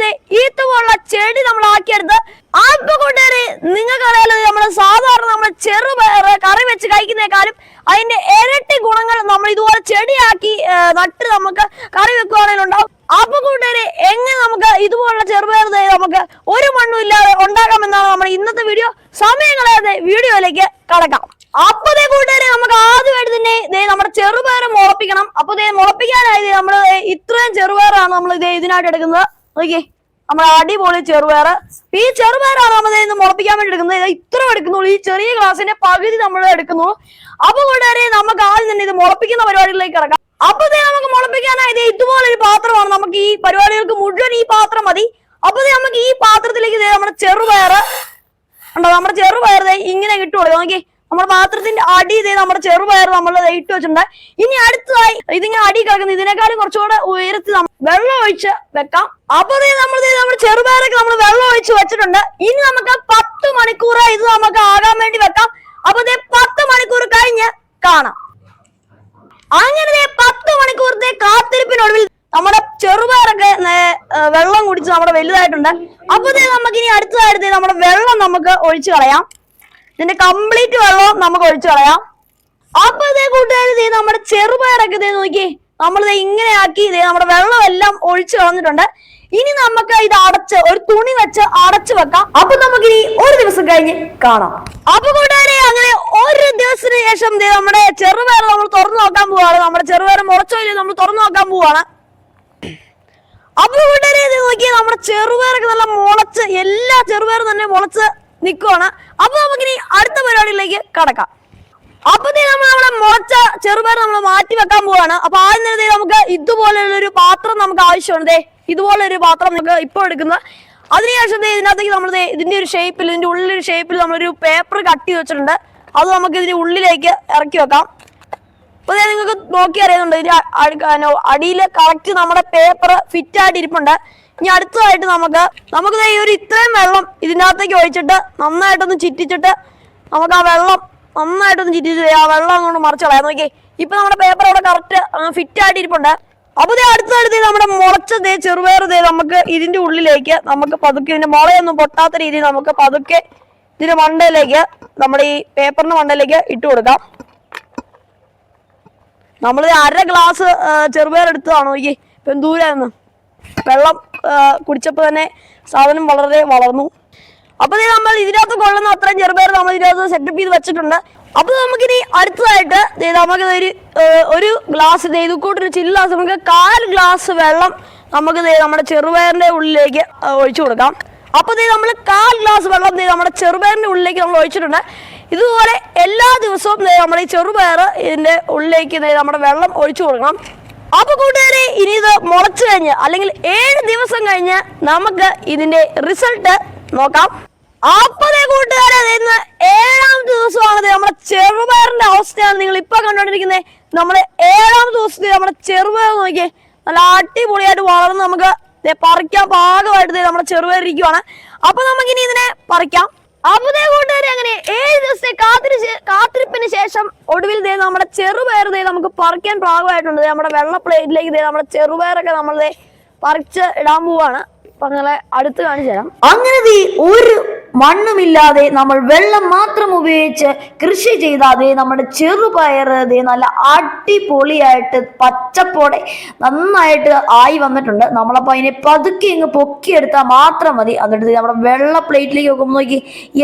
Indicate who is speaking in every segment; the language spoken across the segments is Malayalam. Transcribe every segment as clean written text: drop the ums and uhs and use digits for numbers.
Speaker 1: വെച്ച് ഈത്തുപോലുള്ള ചെടി നമ്മൾ ആക്കിയെടുത്ത് അപ്പൊ കൂട്ടുകാരെ നിങ്ങൾക്കറിയാലോ നമ്മുടെ സാധാരണ നമ്മൾ ചെറുപയർ കറി വെച്ച് കഴിക്കുന്നേക്കാളും അതിന്റെ ഇരട്ടി ഗുണങ്ങൾ നമ്മൾ ഇതുപോലെ ചെടിയാക്കി നട്ട് നമുക്ക് കറി വെക്കുകയാണെങ്കിൽ ഉണ്ടാവും. അപ്പൊ കൂട്ടുകാരെ എങ്ങനെ നമുക്ക് ഇതുപോലുള്ള ചെറുപയർ നമുക്ക് ഒരു മണ്ണും ഇല്ലാതെ ഉണ്ടാക്കാമെന്നാണ് നമ്മുടെ ഇന്നത്തെ വീഡിയോ. സമയം കളയാതെ വീഡിയോയിലേക്ക് കടക്കാം. അപ്പതേ കൂട്ടുകാരെ നമുക്ക് ആദ്യമായിട്ട് തന്നെ നമ്മുടെ ചെറുപയർ മുളപ്പിക്കണം. അപ്പൊ മുളപ്പിക്കാനായി നമ്മൾ ഇത്രയും ചെറുപയറാണ് നമ്മൾ ഇതിനായിട്ട് എടുക്കുന്നത്. നോക്കിയേ നമ്മുടെ അടിപൊളി ചെറുപയർ. ഈ ചെറുപയറാണ് നമ്മൾ ഇന്ന് മുളപ്പിക്കാൻ വേണ്ടി എടുക്കുന്നത്. ഇത്ര എടുക്കുന്നുള്ളൂ, ഈ ചെറിയ ഗ്ലാസിന്റെ പകുതി നമ്മൾ എടുക്കുന്നു. അപ്പൊ കൂട്ടുകാരെ നമുക്ക് ആദ്യം തന്നെ ഇത് മുളപ്പിക്കുന്ന പരിപാടികളിലേക്ക് കിടക്കാം. അപ്പൊ നമുക്ക് മുളപ്പിക്കാനായത് ഇതുപോലൊരു പാത്രമാണ്. നമുക്ക് ഈ പരിപാടികൾക്ക് മുഴുവൻ ഈ പാത്രം മതി. അപ്പൊ നമുക്ക് ഈ പാത്രത്തിലേക്ക് നമ്മുടെ ചെറുപയർ ഉണ്ടോ, നമ്മുടെ ചെറുപയർ ഇങ്ങനെ ഇട്ട് കൊടുക്കാം. നോക്കി നമ്മുടെ പാത്രത്തിന്റെ അടി നമ്മുടെ ചെറുപയർ നമ്മൾ ഇട്ട് വെച്ചിട്ടുണ്ട്. ഇനി അടുത്തതായി ഇതിങ്ങനെ അടി കിടക്കുന്നത് ഇതിനേക്കാളും കുറച്ചുകൂടെ ഉയരത്തി വെള്ളം ഒഴിച്ച് വെക്കാം. അപ്പൊ നമ്മുടെ ചെറുപയറൊക്കെ നമ്മൾ വെള്ളം ഒഴിച്ച് വെച്ചിട്ടുണ്ട്. ഇനി നമുക്ക് 10 മണിക്കൂർ ഇത് നമുക്ക് ആകാൻ വേണ്ടി വെക്കാം. അപ്പൊ 10 മണിക്കൂർ കഴിഞ്ഞ് കാണാം. അങ്ങനെ 10 മണിക്കൂറത്തെ കാത്തിരിപ്പിനൊടുവിൽ നമ്മുടെ ചെറുപയറൊക്കെ വെള്ളം കുടിച്ച് നമ്മുടെ വലുതായിട്ടുണ്ട്. അപ്പൊ നമുക്ക് ഇനി അടുത്തതായിട്ട് നമ്മുടെ വെള്ളം നമുക്ക് ഒഴിച്ചു കളയാം. ഇതിന്റെ കംപ്ലീറ്റ് വെള്ളം നമുക്ക് ഒഴിച്ചു കളയാം. അപ്പൊ കൂട്ടുകാർ നമ്മുടെ ചെറുപയറൊക്കെ നോക്കി നമ്മൾ ഇങ്ങനെ ആക്കി നമ്മുടെ വെള്ളം എല്ലാം ഒഴിച്ചു കളഞ്ഞിട്ടുണ്ട്. ഇനി നമുക്ക് ഇത് അടച്ച് ഒരു തുണി വെച്ച് അടച്ചു വെക്കാം. അപ്പൊ നമുക്കിനി ഒരു ദിവസം കഴിഞ്ഞ് കാണാം. അപ്പൊ കൂട്ടുകാരെ അങ്ങനെ ഒരു ദിവസത്തിന് ശേഷം നമ്മുടെ ചെറുപയർ നമ്മൾ തുറന്നു നോക്കാൻ പോവാണ്. നമ്മുടെ ചെറുപയർ മുളച്ചോയില് നമ്മൾ തുറന്നു നോക്കാൻ പോവാണ്. അപ്പൊ കൂട്ടുകാരെ നോക്കിയാൽ നമ്മുടെ ചെറുപയറൊക്കെ നല്ല മുളച്ച് എല്ലാ ചെറുപയറും തന്നെ മുളച്ച് നിൽക്കുവാണ്. അപ്പൊ നമുക്കിനി അടുത്ത പരിപാടിയിലേക്ക് കടക്കാം. അപ്പൊ നമ്മുടെ മുളച്ച ചെറുപയർ നമ്മൾ മാറ്റി വെക്കാൻ പോവാണ്. അപ്പൊ ആദ്യം നമുക്ക് ഇതുപോലെയുള്ളൊരു പാത്രം നമുക്ക് ആവശ്യമാണ്. ഇതുപോലൊരു പാത്രം നമുക്ക് ഇപ്പൊ എടുക്കുന്നത്. അതിനുശേഷം ഇതിനകത്തേക്ക് നമ്മൾ ഇതിന്റെ ഒരു ഷേപ്പിൽ ഇതിന്റെ ഉള്ളിലൊരു ഷേപ്പിൽ നമ്മളൊരു പേപ്പർ കട്ട് ചെയ്ത് വെച്ചിട്ടുണ്ട്. അത് നമുക്ക് ഇതിന്റെ ഉള്ളിലേക്ക് ഇറക്കി വെക്കാം. അപ്പൊ നിങ്ങൾക്ക് നോക്കി അറിയുന്നുണ്ട് ഇതിന്റെ അടിയിൽ കറക്റ്റ് നമ്മുടെ പേപ്പർ ഫിറ്റ് ആയിട്ട് ഇരിപ്പുണ്ട്. ഇനി അടുത്തതായിട്ട് നമുക്ക് ഈ ഒരു ഇത്രയും വെള്ളം ഇതിനകത്തേക്ക് ഒഴിച്ചിട്ട് നന്നായിട്ടൊന്ന് ചിറ്റിച്ചിട്ട് നമുക്ക് ആ വെള്ളം നന്നായിട്ടൊന്ന് ചിറ്റിച്ച് ആ വെള്ളം അങ്ങോട്ട് മറിച്ച് കളയാം. നോക്കി ഇപ്പൊ നമ്മുടെ പേപ്പർ അവിടെ കറക്റ്റ് ഫിറ്റ് ആയിട്ട് ഇരിപ്പുണ്ട്. അപ്പൊ അടുത്തതായിട്ട് നമ്മുടെ മുളച്ച ചെറുപയർ നമുക്ക് ഇതിന്റെ ഉള്ളിലേക്ക് നമുക്ക് പതുക്കെ ഇതിന്റെ മുളയൊന്നും പൊട്ടാത്ത രീതിയിൽ നമുക്ക് പതുക്കെ ഇതിന്റെ മണ്ടയിലേക്ക് നമ്മുടെ ഈ പേപ്പറിന്റെ മണ്ടയിലേക്ക് ഇട്ട് കൊടുക്കാം. നമ്മൾ 1/2 ഗ്ലാസ് ചെറുപയർ എടുത്തതാണ്. നോക്കി ഇപ്പൊ എന്തൂരായിരുന്നു വെള്ളം കുടിച്ചപ്പോ തന്നെ സാധനം വളരെ വളർന്നു. അപ്പൊ നമ്മൾ ഇതിനകത്ത് കൊള്ളുന്ന അത്രയും ചെറുപയർ നമ്മൾ ഇതിനകത്ത് സെറ്റപ്പ് ചെയ്ത് വെച്ചിട്ടുണ്ട്. അപ്പൊ നമുക്കിനി അടുത്തതായിട്ട് നമുക്ക് ഒരു ഗ്ലാസ് ഇത് കൂട്ടൊരു ചില്ലാസ് നമുക്ക് 1/4 ഗ്ലാസ് വെള്ളം നമുക്ക് നമ്മുടെ ചെറുപയറിന്റെ ഉള്ളിലേക്ക് ഒഴിച്ചു കൊടുക്കാം. അപ്പൊ നമ്മൾ 1/4 ഗ്ലാസ് വെള്ളം നമ്മുടെ ചെറുപയറിന്റെ ഉള്ളിലേക്ക് നമ്മൾ ഒഴിച്ചിട്ടുണ്ട്. ഇതുപോലെ എല്ലാ ദിവസവും നമ്മൾ ഈ ചെറുപയർ ഇതിന്റെ ഉള്ളിലേക്ക് നമ്മുടെ വെള്ളം ഒഴിച്ചു കൊടുക്കണം. അപ്പൊ കൂട്ടുകാരെ ഇനി ഇത് മുളച്ചു കഴിഞ്ഞ് അല്ലെങ്കിൽ 7 ദിവസം കഴിഞ്ഞ് നമുക്ക് ഇതിന്റെ റിസൾട്ട് നോക്കാം. അപ്പതേ കൂട്ടുകാരെ 7ാമത്തെ ദിവസമാണ് നമ്മുടെ ചെറുപയറിന്റെ അവസ്ഥയാണ് നിങ്ങൾ ഇപ്പൊ കണ്ടുകൊണ്ടിരിക്കുന്നത്. നമ്മുടെ 7ാമത്തെ ദിവസത്തിൽ നമ്മുടെ ചെറുപയർ നോക്കിയേ നല്ല അടിപൊളിയായിട്ട് വളർന്ന് നമുക്ക് പറിക്കാൻ പാകമായിട്ട് നമ്മുടെ ചെറുപയർ ഇരിക്കുവാണ്. അപ്പൊ നമുക്കിനി ഇതിനെ പറിക്കാം. അപ്പതേ കൂട്ടുകാരെ അങ്ങനെ 7 ദിവസത്തെ കാത്തിരിപ്പിന് ശേഷം ഒടുവിൽ നമ്മുടെ ചെറുപയർ നമുക്ക് പറിക്കാൻ പാകമായിട്ടുണ്ട്. നമ്മുടെ വെള്ള പ്ലേറ്റിലേക്ക് നമ്മുടെ ചെറുപയറൊക്കെ നമ്മൾ പറിച്ച് ഇടാൻ പോവാണ്. അപ്പൊ അങ്ങനെ അടുത്ത് കാണിച്ചു തരാം. അങ്ങനെ ഒരു മണ്ണുമില്ലാതെ നമ്മൾ വെള്ളം മാത്രം ഉപയോഗിച്ച് കൃഷി ചെയ്താതെ നമ്മുടെ ചെറുപയർ നല്ല അടിപൊളിയായിട്ട് പച്ചപ്പോടെ നന്നായിട്ട് ആയി വന്നിട്ടുണ്ട്. നമ്മളപ്പോ അതിനെ പതുക്കെ ഇങ്ങ് പൊക്കിയെടുത്താൽ മാത്രം മതി. എന്നിട്ട് നമ്മുടെ വെള്ള പ്ലേറ്റിലേക്ക് നോക്കുമ്പോൾ നോക്കി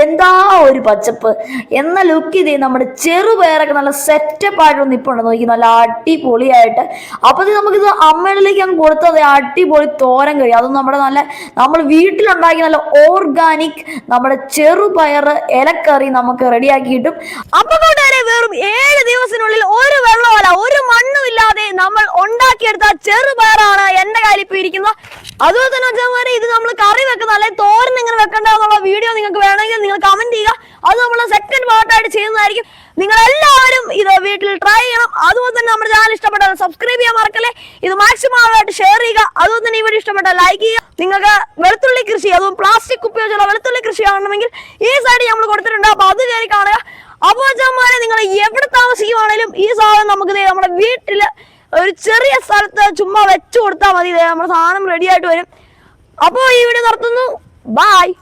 Speaker 1: എന്താ ഒരു പച്ചപ്പ് എന്ന ലുക്ക് നമ്മുടെ ചെറുപയറൊക്കെ നല്ല സെറ്റപ്പായിട്ട് നിൽപ്പുണ്ട്. നോക്കി നല്ല അടിപൊളിയായിട്ട്. അപ്പൊ നമുക്കിത് അമ്മയിലേക്ക് അങ്ങ് കൊടുത്തത് അടിപൊളി തോരൻ കഴിയും. അതും നമ്മൾ വീട്ടിലുണ്ടാക്കി നല്ല ഓർഗാനിക് നമ്മുടെ ചെറുപയർ ഇലക്കറി നമുക്ക് റെഡിയാക്കി കിട്ടും. അപ്പൊ കൂട്ടുകാരെ വെറും 7 ദിവസത്തിനുള്ളിൽ ഒരു വെള്ളമല്ല ഒരു മണ്ണും ഇല്ലാതെ നമ്മൾ ഉണ്ടാക്കിയെടുത്ത ചെറുപയറാണ് എന്റെ കയ്യിൽ ഇപ്പൊ ഇരിക്കുന്നത്. അതുപോലെ തന്നെ അച്ഛന്മാരെ ഇത് നമ്മൾ കറി വെക്കുന്ന അല്ലെങ്കിൽ തോരൻ എങ്ങനെ വെക്കേണ്ടതെന്നുള്ള വീഡിയോ നിങ്ങൾക്ക് വേണമെങ്കിൽ നിങ്ങൾ കമന്റ് ചെയ്യുക. അത് നമ്മൾ സെക്കൻഡ് പാർട്ടായിട്ട് ചെയ്യുന്നതായിരിക്കും. നിങ്ങൾ എല്ലാവരും ഇത് വീട്ടിൽ ട്രൈ ചെയ്യണം. അതുപോലെ തന്നെ നമ്മുടെ ചാനൽ ഇഷ്ടപ്പെട്ടാൽ സബ്സ്ക്രൈബ് ചെയ്യാൻ മറക്കല്ലേ. ഇത് മാക്സിമം ആയിട്ട് ഷെയർ ചെയ്യുക. അതുപോലെ തന്നെ ഈ വീഡിയോ ഇഷ്ടപ്പെട്ടാൽ ലൈക്ക് ചെയ്യുക. നിങ്ങൾക്ക് വെളുത്തുള്ളി കൃഷി അതും പ്ലാസ്റ്റിക് ഉപയോഗിച്ചുള്ള വെളുത്തുള്ളി കൃഷി കാണണമെങ്കിൽ ഈ സൈഡ് നമ്മൾ കൊടുത്തിട്ടുണ്ട്. അപ്പൊ അത് കയറി കാണുക. അപ്പൊ അച്ഛന്മാരെ നിങ്ങൾ എവിടെ താമസിക്കുവാണെങ്കിലും ഈ സാധനം നമുക്ക് നമ്മുടെ വീട്ടില് ഒരു ചെറിയ സ്ഥലത്ത് ചുമ്മാ വെച്ചു കൊടുത്താൽ മതി. നമ്മുടെ സാധനം റെഡി ആയിട്ട് വരും. അപ്പോ ഈ വീഡിയോ നിർത്തുന്നു. ബൈ.